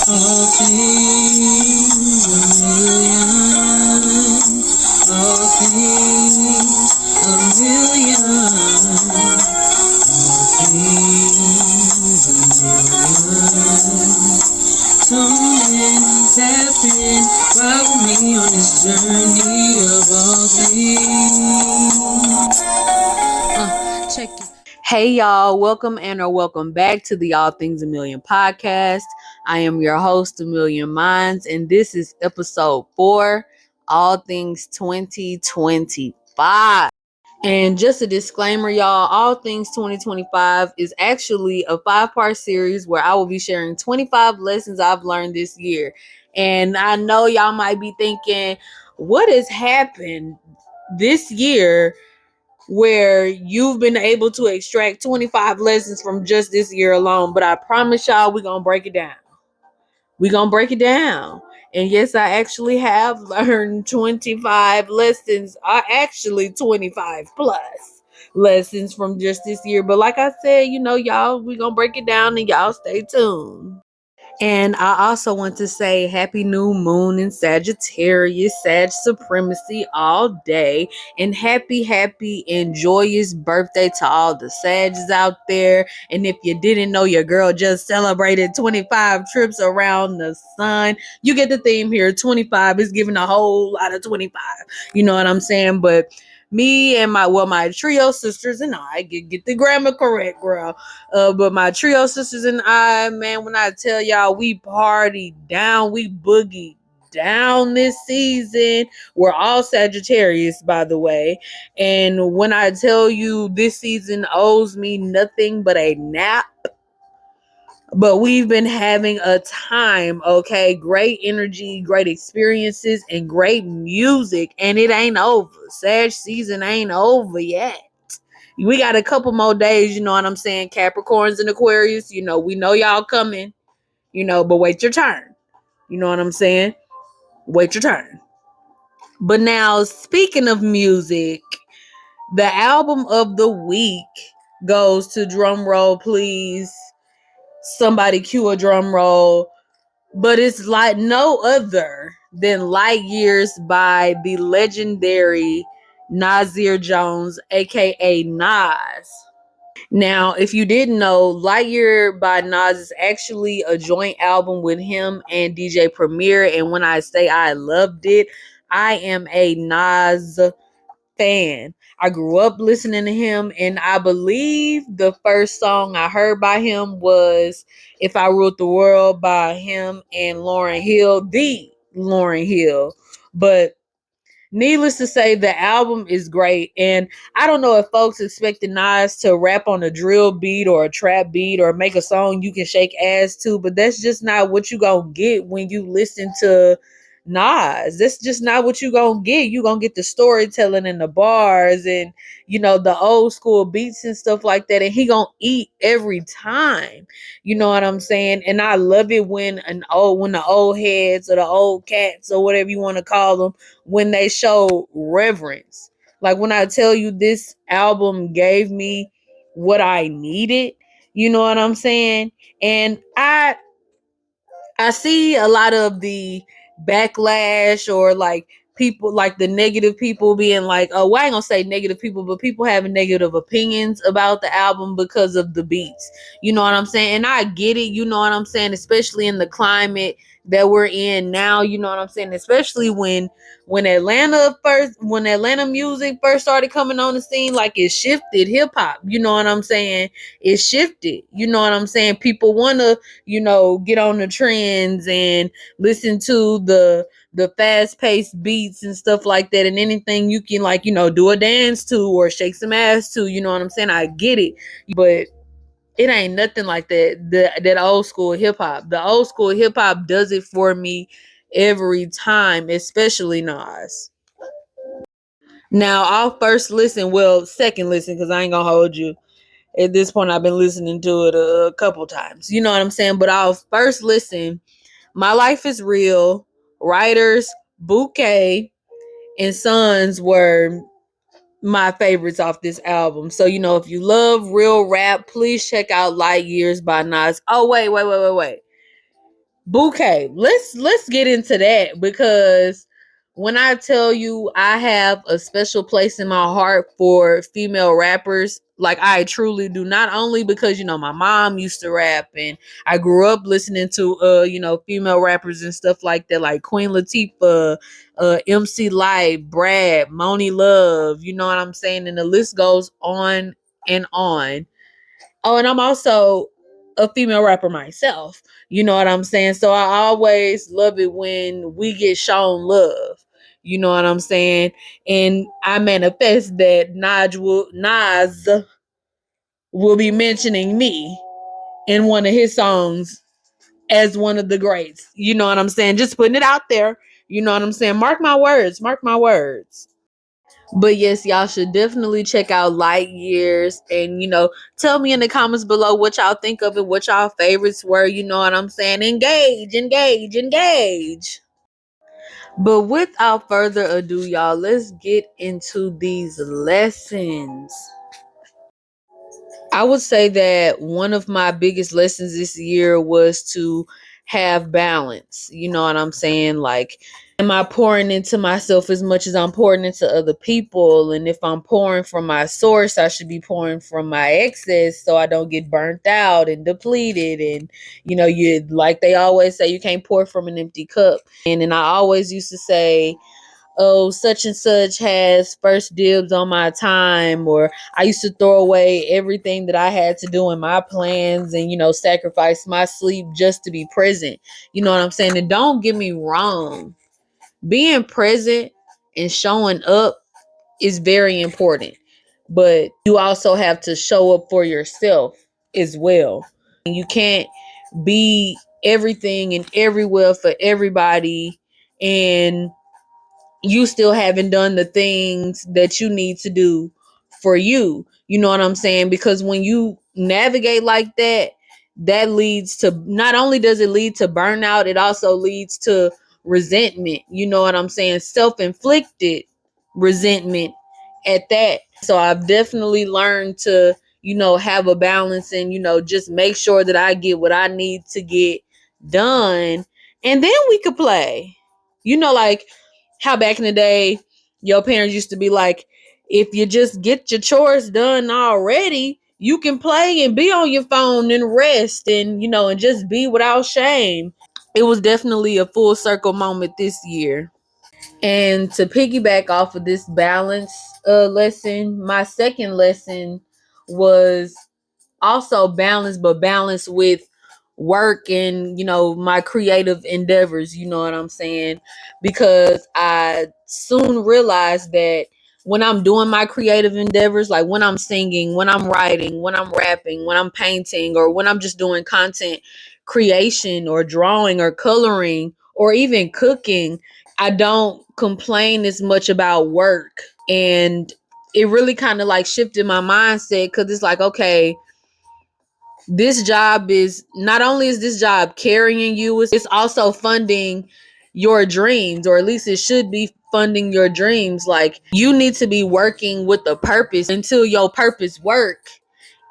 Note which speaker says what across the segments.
Speaker 1: All things a million. All things a million. All things a million. Tune in, tap in, ride with me on this journey of all things. Check it. Hey y'all, welcome or welcome back to the All Things a Million podcast. I am your host, A Million Minds, and this is episode 4, All Things 2025. And just a disclaimer, y'all, All Things 2025 is actually a 5-part series where I will be sharing 25 lessons I've learned this year. And I know y'all might be thinking, what has happened this year where you've been able to extract 25 lessons from just this year alone? But I promise y'all, we're going to break it down. We're going to break it down. And yes, I actually have learned 25 lessons, actually 25 plus lessons from just this year. But like I said, y'all, we're going to break it down and y'all stay tuned. And I also want to say happy new moon in Sagittarius, Sag supremacy all day, and happy and joyous birthday to all the Sags out there. And if you didn't know, your girl just celebrated 25 trips around the sun. You get the theme here. 25 is giving a whole lot of 25. You know what I'm saying? But me and my trio sisters and I get the grammar correct, girl. But my trio sisters and I, man, when I tell y'all we partied down, we boogied down this season. We're all Sagittarius, by the way. And when I tell you this season owes me nothing but a nap, but we've been having a time, okay? Great energy, great experiences, and great music. And it ain't over. Sag season ain't over yet. We got a couple more days, you know what I'm saying? Capricorns and Aquarius, we know y'all coming, but wait your turn. You know what I'm saying? Wait your turn. But now, speaking of music, the album of the week goes to, drum roll, please. Somebody cue a drum roll. But it's like no other than Light Years by the legendary Nasir Jones, aka Nas. Now, if you didn't know, Lightyear by Nas is actually a joint album with him and DJ Premier. And when I say I loved it, I am a Nas fan. I grew up listening to him, and I believe the first song I heard by him was If I Ruled the World by him and Lauryn Hill, the Lauryn Hill. But needless to say, the album is great. And I don't know if folks expected Nas to rap on a drill beat or a trap beat or make a song you can shake ass to, but that's just not what you gonna get when you listen to Nas. That's just not what you gonna get. You gonna get the storytelling and the bars and the old school beats and stuff like that. And he gonna eat every time. You know what I'm saying? And I love it when the old heads or the old cats or whatever you want to call them, when they show reverence. Like when I tell you this album gave me what I needed, you know what I'm saying? And I see a lot of the backlash or like people, like the negative people being like, oh, well, I ain't gonna say negative people, but people having negative opinions about the album because of the beats. You know what I'm saying? And I get it, you know what I'm saying, especially in the climate that we're in now, you know what I'm saying? Especially when Atlanta music first started coming on the scene, like it shifted hip hop, you know what I'm saying? It shifted, you know what I'm saying? People wanna get on the trends and listen to the fast-paced beats and stuff like that, and anything you can do a dance to or shake some ass to, you know what I'm saying? I get it, but it ain't nothing like that old school hip-hop. The old school hip-hop does it for me every time, especially Nas. Now, second listen, because I ain't gonna hold you. At this point, I've been listening to it a couple times. You know what I'm saying? But I'll first listen. My Life is Real, Writers, Bouquet, and Sons were my favorites off this album. So, if you love real rap, please check out Light Years by Nas. Oh, wait. Bouquet. Let's get into that, because when I tell you I have a special place in my heart for female rappers, like I truly do. Not only because my mom used to rap, and I grew up listening to female rappers and stuff like that, like Queen Latifah, MC Light, Brad, Moni Love, you know what I'm saying, and the list goes on and on. Oh, and I'm also a female rapper myself. You know what I'm saying? So I always love it when we get shown love. You know what I'm saying? And I manifest that Nas will be mentioning me in one of his songs as one of the greats. You know what I'm saying? Just putting it out there. You know what I'm saying? Mark my words. Mark my words. But yes, y'all should definitely check out Light Years, and tell me in the comments below what y'all think of it, what y'all favorites were, you know what I'm saying? Engage, engage, engage. But without further ado, y'all, let's get into these lessons. I would say that one of my biggest lessons this year was to have balance. You know what I'm saying? Like, am I pouring into myself as much as I'm pouring into other people? And if I'm pouring from my source, I should be pouring from my excess so I don't get burnt out and depleted. And, you, like they always say, you can't pour from an empty cup. And I always used to say, oh, such and such has first dibs on my time, or I used to throw away everything that I had to do in my plans and, sacrifice my sleep just to be present. You know what I'm saying? And don't get me wrong, being present and showing up is very important, but you also have to show up for yourself as well. And you can't be everything and everywhere for everybody, and you still haven't done the things that you need to do for you. You know what I'm saying? Because when you navigate like that, that leads to, not only does it lead to burnout, it also leads to resentment. You know what I'm saying? Self-inflicted resentment at that. So I've definitely learned to, have a balance and, just make sure that I get what I need to get done. And then we could play. Like how back in the day, your parents used to be like, if you just get your chores done already, you can play and be on your phone and rest and, and just be without shame. It was definitely a full circle moment this year. And to piggyback off of this balance lesson, my second lesson was also balance, but balance with work and my creative endeavors. You know what I'm saying? Because I soon realized that when I'm doing my creative endeavors, like when I'm singing, when I'm writing, when I'm rapping, when I'm painting, or when I'm just doing content creation or drawing or coloring or even cooking, I don't complain as much about work. And it really kind of like shifted my mindset, because it's like, okay, this job is, not only is this job carrying you, it's also funding your dreams, or at least it should be funding your dreams. Like, you need to be working with a purpose until your purpose work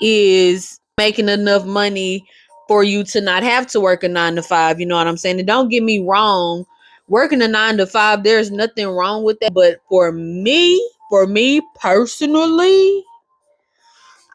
Speaker 1: is making enough money for you to not have to work a 9 to 5. You know what I'm saying? And don't get me wrong, working a 9 to 5, there's nothing wrong with that. But for me personally,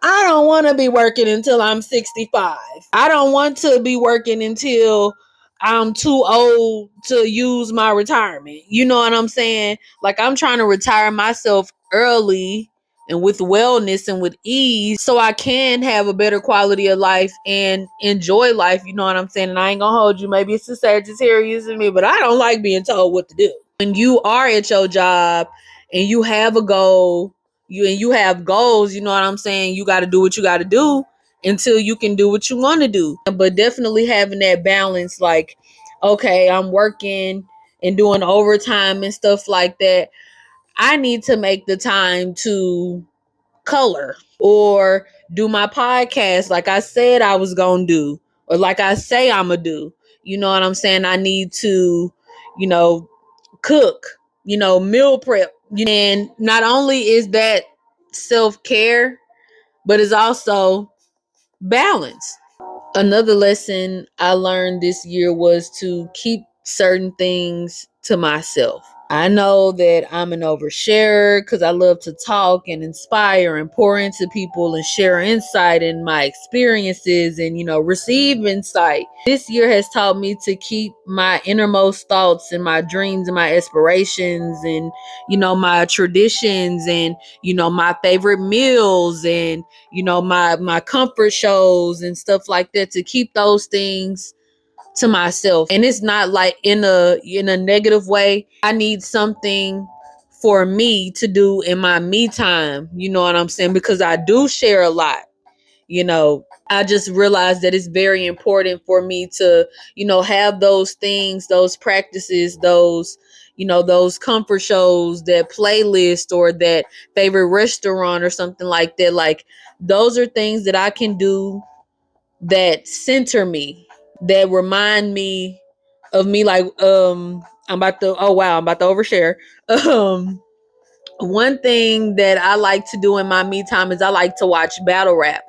Speaker 1: I don't want to be working until I'm 65. I don't want to be working until I'm too old to use my retirement. You know what I'm saying? Like, I'm trying to retire myself early and with wellness and with ease, so I can have a better quality of life and enjoy life. You know what I'm saying? And I ain't gonna hold you. Maybe it's the Sagittarius in me, but I don't like being told what to do. When you are at your job and you have a goal, you have goals, you know what I'm saying? You got to do what you got to do until you can do what you want to do. But definitely having that balance, like, okay, I'm working and doing overtime and stuff like that. I need to make the time to color or do my podcast like I said I was going to do, or like I say I'm going to do. You know what I'm saying? I need to, cook, meal prep. And not only is that self-care, but it's also balance. Another lesson I learned this year was to keep certain things to myself. I know that I'm an oversharer because I love to talk and inspire and pour into people and share insight in my experiences and, receive insight. This year has taught me to keep my innermost thoughts and my dreams and my aspirations and, my traditions and, my favorite meals and, my comfort shows and stuff like that, to keep those things to myself. And it's not like in a negative way. I need something for me to do in my me time, you know what I'm saying? Because I do share a lot, you know. I just realized that it's very important for me to, have those things, those practices, those comfort shows, that playlist or that favorite restaurant or something like that. Like, those are things that I can do that center me, that remind me of me. Like, I'm about to overshare. um One thing that I like to do in my me time is I like to watch battle rap.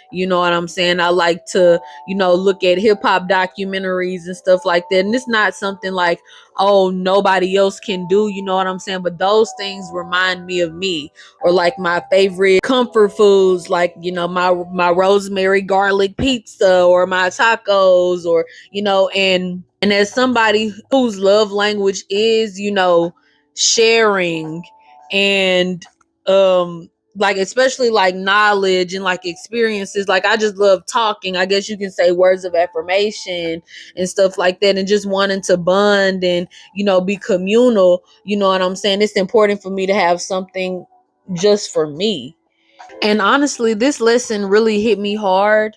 Speaker 1: You know what I'm saying? I like to, look at hip hop documentaries and stuff like that. And it's not something like, oh, nobody else can do, you know what I'm saying? But those things remind me of me. Or like my favorite comfort foods, like, my rosemary garlic pizza or my tacos, or, and as somebody whose love language is, sharing and like, especially like knowledge and like experiences, like I just love talking, I guess you can say, words of affirmation and stuff like that, and just wanting to bond and, be communal. You know what I'm saying? It's important for me to have something just for me. And honestly, this lesson really hit me hard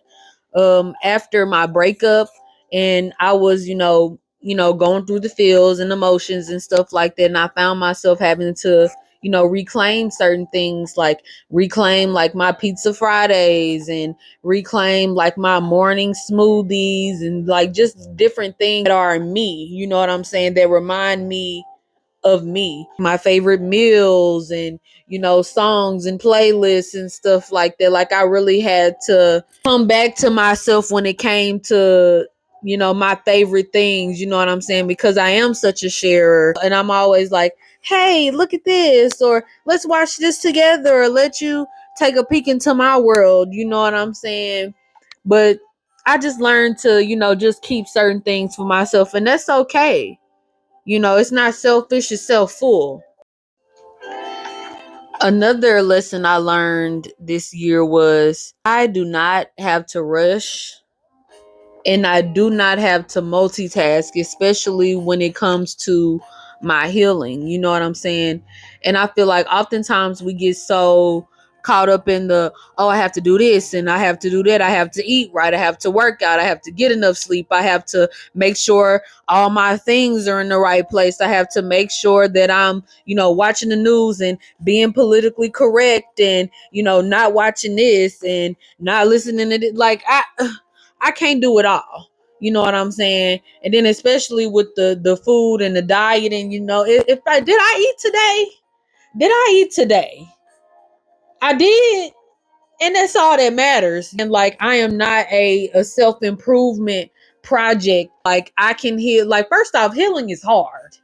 Speaker 1: after my breakup, and I was, going through the feels and emotions and stuff like that, and I found myself having to, reclaim certain things, like reclaim like my pizza Fridays, and reclaim like my morning smoothies, and like just different things that are me, you know what I'm saying, that remind me of me, my favorite meals, and, songs and playlists and stuff like that. Like, I really had to come back to myself when it came to, my favorite things, you know what I'm saying? Because I am such a sharer, and I'm always like, hey, look at this, or let's watch this together, or let you take a peek into my world, you know what I'm saying? But I just learned to, just keep certain things for myself, and that's okay. It's not selfish, it's self full. Another lesson I learned this year was I do not have to rush, and I do not have to multitask, especially when it comes to my healing. You know what I'm saying? And I feel like oftentimes we get so caught up in the, oh, I have to do this and I have to do that. I have to eat right. I have to work out. I have to get enough sleep. I have to make sure all my things are in the right place. I have to make sure that I'm, watching the news and being politically correct, and, not watching this and not listening to it. Like, I can't do it all. You know what I'm saying? And then especially with the food and the diet, and, if I did, I eat today. Did I eat today? I did. And that's all that matters. And like, I am not a self-improvement project. Like, I can heal. Like, first off, healing is hard.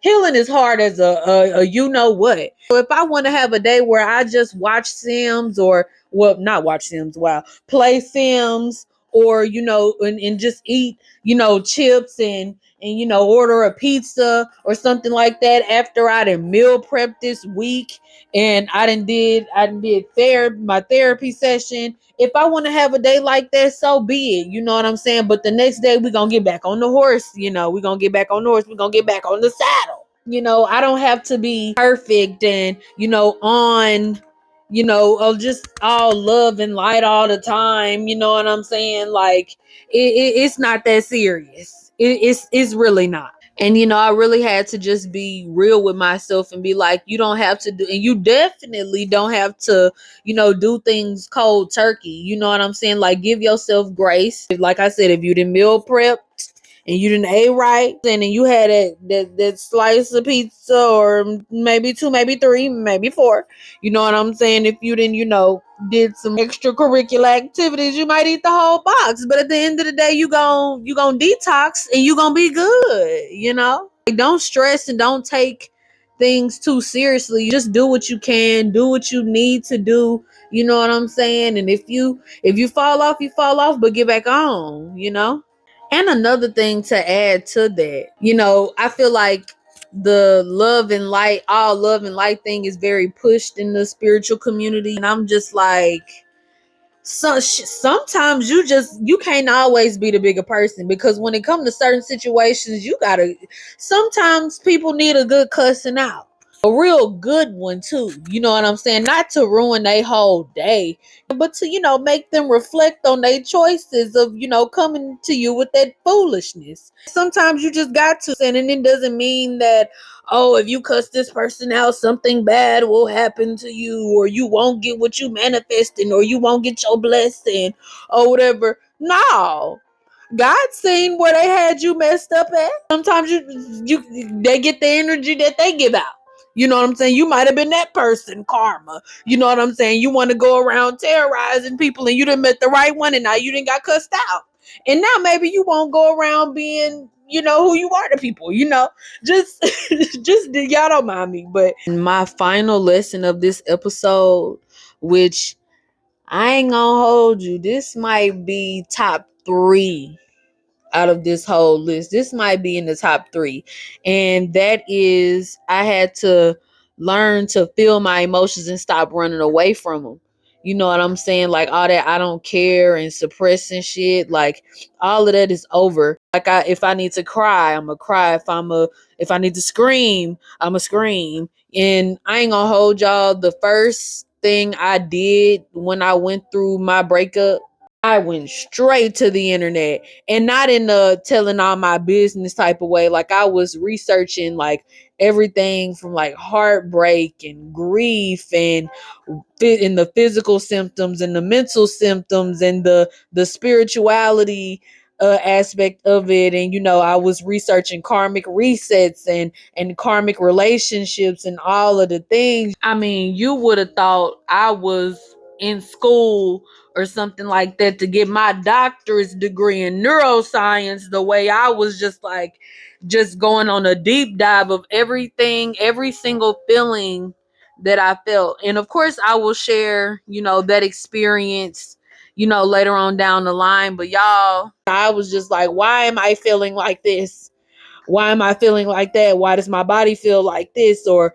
Speaker 1: Healing is hard as a you know what. So if I want to have a day where I just watch Sims, or, well, not watch Sims, wow, play Sims, or, and just eat, chips, and, order a pizza or something like that after I done meal prep this week, and I done did my therapy session. If I want to have a day like that, so be it. You know what I'm saying? But the next day we're gonna get back on the horse, we're gonna get back on the horse, we're gonna get back on the saddle. I don't have to be perfect and, on, just all love and light all the time. You know what I'm saying? Like, it's not that serious. It's really not. And, I really had to just be real with myself and be like, you don't have to do, and you definitely don't have to, do things cold turkey. You know what I'm saying? Like, give yourself grace. Like I said, if you didn't meal prep and you didn't ate right, and then you had that slice of pizza, or maybe two, maybe three, maybe four. You know what I'm saying? If you didn't, did some extracurricular activities, you might eat the whole box. But at the end of the day, you gon' detox and you gonna be good. Like, don't stress and don't take things too seriously. Just do what you can, do what you need to do. You know what I'm saying? And if you fall off, you fall off, but get back on. And another thing to add to that, I feel like the all love and light thing is very pushed in the spiritual community. And I'm just like, sometimes you can't always be the bigger person, because when it comes to certain situations, sometimes people need a good cussing out, a real good one too. You know what I'm saying? Not to ruin their whole day, but to make them reflect on their choices of coming to you with that foolishness. Sometimes you just got to, and it doesn't mean that, oh, if you cuss this person out, something bad will happen to you, or you won't get what you manifesting, or you won't get your blessing, or whatever. No. God seen where they had you messed up at. Sometimes they get the energy that they give out. You know what I'm saying? You might have been that person, karma. You know what I'm saying? You want to go around terrorizing people, and you done met the right one, and now you done got cussed out. And now maybe you won't go around being, who you are to people. Just just y'all don't mind me. But my final lesson of this episode, which I ain't gonna hold you, this might be top 3 out of this whole list. This might be in the top 3. And that is, I had to learn to feel my emotions and stop running away from them. You know what I'm saying? Like, all that I don't care and suppressing shit, like, all of that is over. Like, if I need to cry, I'm gonna cry. If I need to scream, I'm gonna scream. And I ain't gonna hold y'all. The first thing I did when I went through my breakup, I went straight to the internet, and not in the telling all my business type of way. Like, I was researching like everything from like heartbreak and grief, and in the physical symptoms and the mental symptoms and the spirituality aspect of it. And I was researching karmic resets and karmic relationships and all of the things. I mean, you would have thought I was in school or something like that to get my doctorate degree in neuroscience, the way I was just going on a deep dive of everything, every single feeling that I felt. And of course, I will share, that experience, later on down the line. But y'all, I was just like, why am I feeling like this? Why am I feeling like that? Why does my body feel like this? Or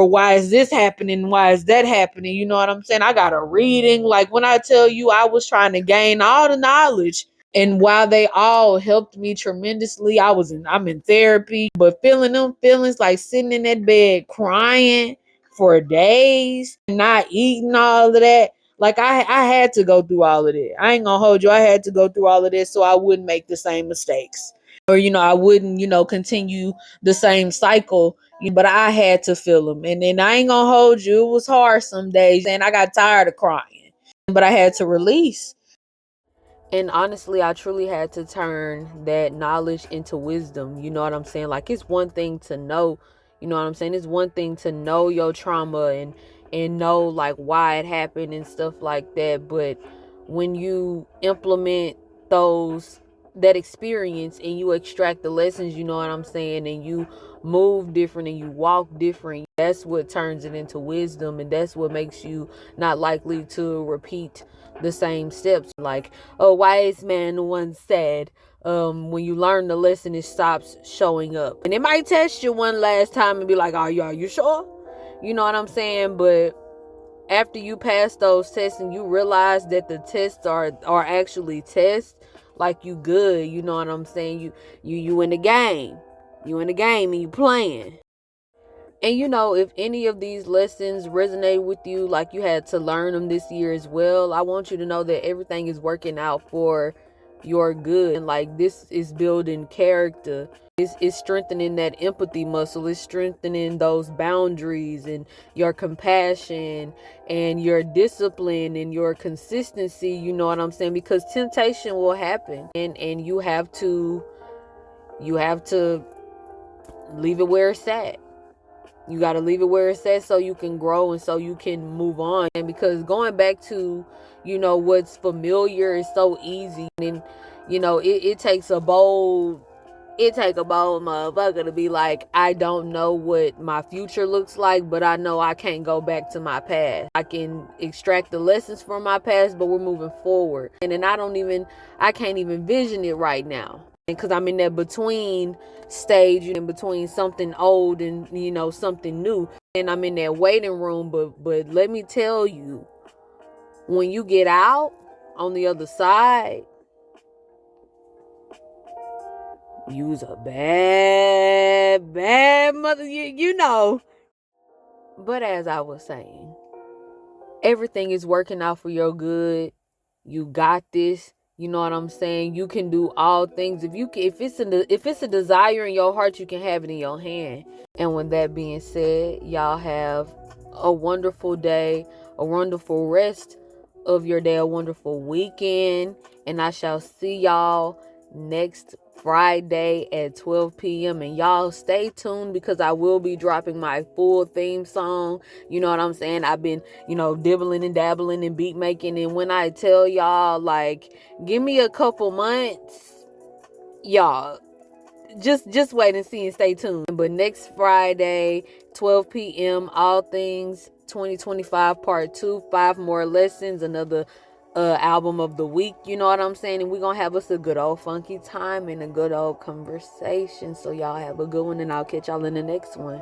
Speaker 1: why is this happening? Why is that happening? You know what I'm saying? I got a reading. Like, when I tell you, I was trying to gain all the knowledge. And while they all helped me tremendously, I'm in therapy, but feeling them feelings, like sitting in that bed crying for days, not eating all of that. Like, I had to go through all of it. I ain't gonna hold you. I had to go through all of this so I wouldn't make the same mistakes, or I wouldn't continue the same cycle. But I had to feel them, and then I ain't gonna hold you, it was hard some days, and I got tired of crying, but I had to release. And honestly, I truly had to turn that knowledge into wisdom. You know what I'm saying? Like, it's one thing to know, you know what I'm saying? It's one thing to know your trauma and know like why it happened and stuff like that. But when you implement that experience and you extract the lessons, you know what I'm saying, and you move different and you walk different, that's what turns it into wisdom, and that's what makes you not likely to repeat the same steps. Like a wise man once said, when you learn the lesson, it stops showing up. And it might test you one last time and be like, are you sure? You know what I'm saying? But after you pass those tests and you realize that the tests are actually tests, like, you good. You know what I'm saying? You in the game. You in the game and you playing. And if any of these lessons resonate with you, like you had to learn them this year as well, I want you to know that everything is working out for your good. And like, this is building character. It's strengthening that empathy muscle. It's strengthening those boundaries and your compassion and your discipline and your consistency. You know what I'm saying? Because temptation will happen, and you have to You have to leave it where it's at. You got to leave it where it's at so you can grow and so you can move on. And because going back to, what's familiar is so easy. And, it takes a bold motherfucker to be like, I don't know what my future looks like, but I know I can't go back to my past. I can extract the lessons from my past, but we're moving forward. And then I can't even vision it right now. Because I'm in that between stage, in between something old and, something new. And I'm in that waiting room. But let me tell you, when you get out on the other side, you's a bad mother, you know. But as I was saying, everything is working out for your good. You got this. You know what I'm saying? You can do all things. If it's a desire in your heart, you can have it in your hand. And with that being said, y'all have a wonderful day, a wonderful rest of your day, a wonderful weekend. And I shall see y'all next Friday at 12 p.m. And y'all stay tuned because I will be dropping my full theme song. You know what I'm saying? I've been, dibbling and dabbling and beat making. And when I tell y'all, like, give me a couple months, y'all, just wait and see and stay tuned. But next Friday, 12 p.m., all things 2025 part 2, 5 more lessons, another album of the week, you know what I'm saying? And we're gonna have us a good old funky time and a good old conversation. So y'all have a good one, and I'll catch y'all in the next one.